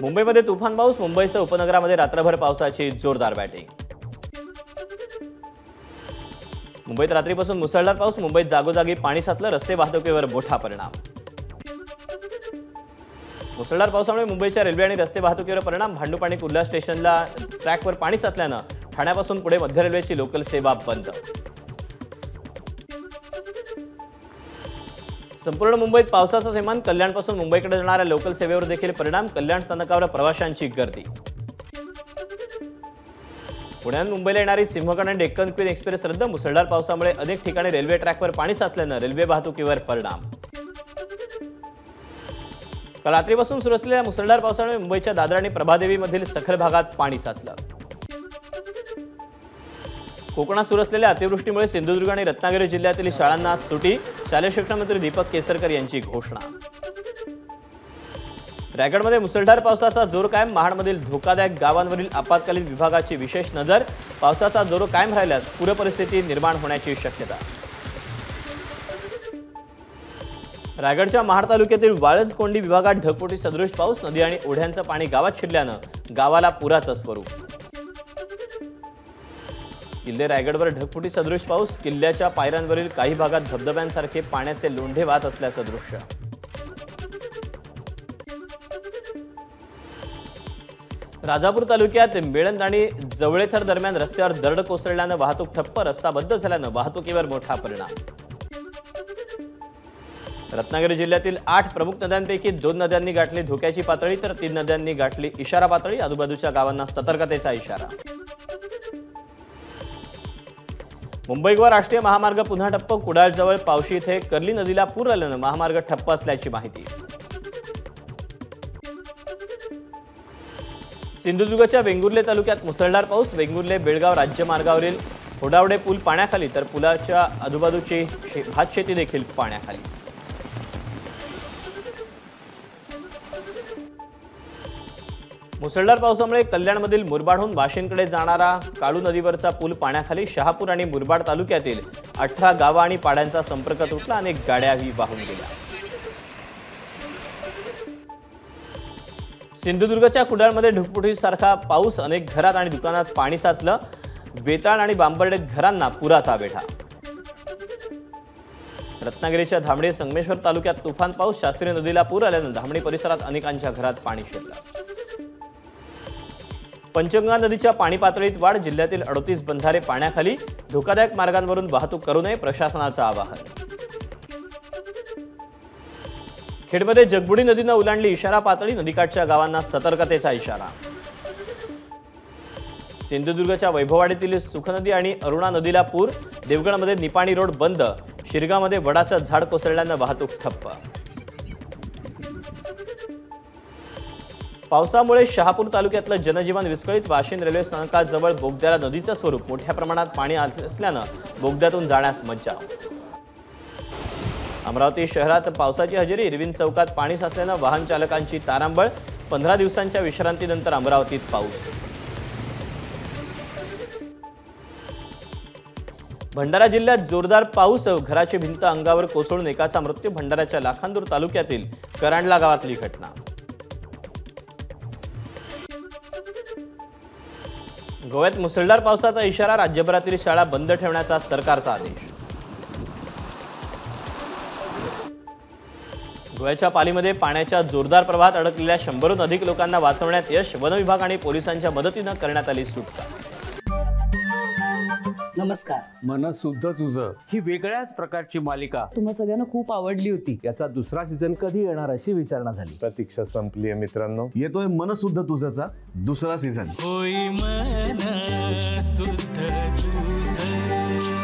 मुंबईमध्ये तुफान पाऊस, मुंबईसह उपनगरामध्ये रात्रभर पावसाची जोरदार बॅटिंग। मुंबईत रात्रीपासून मुसळधार पाऊस, मुंबईत जागोजागी पाणी साचलं, रस्ते वाहतुकीवर मोठा परिणाम। मुसळधार पावसामुळे मुंबईच्या रेल्वे आणि रस्ते वाहतुकीवर परिणाम, भांडूप आणि कुर्ला स्टेशनला ट्रॅकवर पाणी साचल्यानं ठाण्यापासून पुढे मध्य रेल्वेची लोकल सेवा बंद। संपूर्ण मुंबईत पावसाचा थैमान, कल्याणपासून मुंबईकडे जाणाऱ्या लोकल सेवेवर देखील परिणाम, कल्याण स्थानकावर प्रवाशांची गर्दी। पुण्याहून मुंबईला येणारी सिंहगड आणि डेक्कन क्वीन एक्सप्रेस रद्द, मुसळधार पावसामुळे अनेक ठिकाणी रेल्वे ट्रॅकवर पाणी साचल्यानं रेल्वे वाहतुकीवर परिणाम। काल रात्रीपासून सुरू असलेल्या मुसळधार पावसामुळे मुंबईच्या दादर आणि प्रभादेवीमधील सखल भागात पाणी साचलं। कोकणात सुरू असलेल्या अतिवृष्टीमुळे सिंधुदुर्ग आणि रत्नागिरी जिल्ह्यातील शाळांना सुटी, शालेय शिक्षण मंत्री दीपक केसरकर यांची घोषणा। रायगडमध्ये मुसळधार पावसाचा जोर कायम, महाडमधील धोकादायक गावांवरील आपत्कालीन विभागाची विशेष नजर, पावसाचा जोर कायम राहिल्यास पूरपरिस्थिती निर्माण होण्याची शक्यता। रायगडच्या महाड तालुक्यातील वाळंजकोंडी विभागात ढगफुटी सदृश पाऊस, नदी आणि ओढ्यांचं पाणी गावात शिरल्यानं गावाला पुराचं स्वरूप। किल्ले रायगडवर ढगफुटी सदृश पाऊस, किल्ल्याच्या पायऱ्यांवरील काही भागात धबधब्यांसारखे पाण्याचे लोंढे वाहत असल्याचं दृश्य। राजापूर तालुक्यात मेळंद आणि जवळेथर दरम्यान रस्त्यावर दरड कोसळल्यानं वाहतूक ठप्प, रस्ता बंद झाल्यानं वाहतुकीवर मोठा परिणाम। रत्नागिरी जिल्ह्यातील 8 प्रमुख नद्यांपैकी 2 नद्यांनी गाठली धोक्याची पातळी, तर 3 नद्यांनी गाठली इशारा पातळी, आजूबाजूच्या गावांना सतर्कतेचा इशारा। मुंबई गोवा राष्ट्रीय महामार्ग पुन्हा ठप्प, कुडाळजवळ पावशी इथे कर्ली नदीला पूर आल्यानं महामार्ग ठप्प असल्याची माहिती। सिंधुदुर्गच्या वेंगुर्ले तालुक्यात मुसळधार पाऊस, वेंगुर्ले बेळगाव राज्यमार्गावरील होडावडे पूल पाण्याखाली, तर पुलाच्या आजूबाजूची भातशेती देखील पाण्याखाली। मुसळधार पावसामुळे कल्याणमधील मुरबाडहून वाशिंदकडे जाणारा काळू नदीवरचा पूल पाण्याखाली, शहापूर आणि मुरबाड तालुक्यातील 18 गावं आणि पाड्यांचा संपर्क तुटला, अनेक गाड्याही वाहून गेल्या। सिंधुदुर्गच्या कुडाळमध्ये ढगफुटीसारखा पाऊस, अनेक घरात आणि दुकानात पाणी साचलं, बेताळ आणि बांबर्डेत घरांना पुराचा वेढा। रत्नागिरीच्या धामणी संगमेश्वर तालुक्यात तुफान पाऊस, शास्त्री नदीला पूर आल्यानं धामणी परिसरात अनेकांच्या घरात पाणी शिरलं। पंचगंगा नदीच्या पाणी पातळीत वाढ, जिल्ह्यातील 38 बंधारे पाण्याखाली, धोकादायक मार्गांवरून वाहतूक करू नये, प्रशासनाचं आवाहन। खेडमध्ये जगबुडी नदीनं ओलांडली इशारा पातळी, नदीकाठच्या गावांना सतर्कतेचा इशारा। सिंधुदुर्गच्या वैभववाडीतील सुख नदी आणि अरुणा नदीला पूर, देवगडमध्ये निपाणी रोड बंद, शिरगावमध्ये वडाचं झाड कोसळल्यानं वाहतूक ठप्प। पावसामुळे शहापूर तालुक्यातलं जनजीवन विस्कळीत, वाशिंद रेल्वे स्थानकाजवळ बोगद्याला नदीचं स्वरूप, मोठ्या प्रमाणात पाणी असल्यानं बोगद्यातून जाण्यास मज्जाव। अमरावती शहरात पावसाची हजेरी, इरविन चौकात पाणी साचल्यानं वाहन चालकांची तारांबळ, 15 दिवसांच्या विश्रांतीनंतर अमरावतीत पाऊस। भंडारा जिल्ह्यात जोरदार पाऊस, घराची भिंत अंगावर कोसळून एकाचा मृत्यू, भंडाऱ्याच्या लाखांदूर तालुक्यातील करांडला गावातली घटना। गोव्यात मुसळधार पावसाचा इशारा, राज्यभरातील शाळा बंद ठेवण्याचा सरकारचा आदेश। गोव्याच्या पालीमध्ये पाण्याच्या जोरदार प्रवाहात अडकलेल्या 100हून अधिक लोकांना वाचवण्यात यश, वन विभाग आणि पोलिसांच्या मदतीनं करण्यात आली सुटका। नमस्कार। मन सुद्धा तुझं ही वेगळ्याच प्रकारची मालिका तुम्हा सगळ्यांना खूप आवडली होती। याचा दुसरा सीझन कधी येणार अशी विचारणा झाली। प्रतीक्षा संपली आहे मित्रांनो, येतोय मन सुद्धा तुझचा दुसरा सीझन। होई मन सुद्धा तुझं।